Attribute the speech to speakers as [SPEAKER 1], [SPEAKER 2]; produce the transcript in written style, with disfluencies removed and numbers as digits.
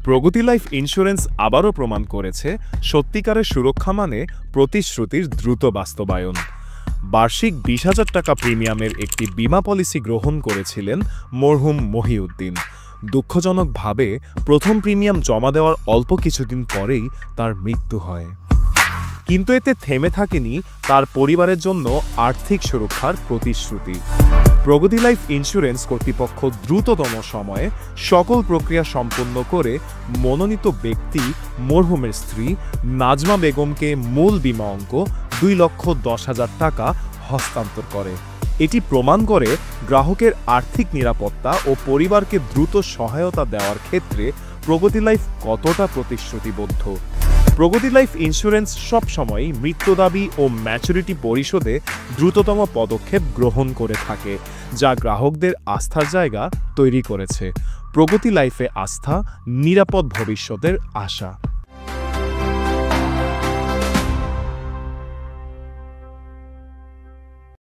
[SPEAKER 1] প্রগতি life insurance আবারও প্রমাণ করেছে সত্যিকারের সুরক্ষা মানে প্রতিশ্রুতির দ্রুত বাস্তবায়ন। বার্ষিক 20,000 টাকা প্রিমিয়ামের একটি বীমা পলিসি গ্রহণ করেছিলেন মরহুম মহিউদ্দিন। দুঃখজনকভাবে প্রথম প্রিমিয়াম জমা দেওয়ার অল্প কিছুদিন পরেই তার মৃত্যু হয়। কিন্তু এতে থেমে থাকেনি তার পরিবারের জন্য আর্থিক সুরক্ষার প্রতিশ্রুতি। প্রগতি লাইফ ইন্স্যুরেন্স কর্তৃপক্ষ দ্রুততম সময়ে সকল প্রক্রিয়া সম্পন্ন করে মনোনীত ব্যক্তি মরহুমের স্ত্রী নাজমা বেগমকে মূল বীমা অঙ্ক 2,10,000 টাকা হস্তান্তর করে। এটি প্রমাণ করে গ্রাহকের আর্থিক নিরাপত্তা ও পরিবারকে দ্রুত সহায়তা দেওয়ার ক্ষেত্রে প্রগতি লাইফ কতটা প্রতিশ্রুতিবদ্ধ। প্রগতি লাইফ ইন্স্যুরেন্স সবসময়ই মৃত্যু দাবি ও ম্যাচুরিটি পরিশোধে দ্রুততম পদক্ষেপ গ্রহণ করে থাকে, যা গ্রাহকদের আস্থার জায়গা তৈরি করেছে। প্রগতি লাইফে আস্থা, নিরাপদ ভবিষ্যতের আশা।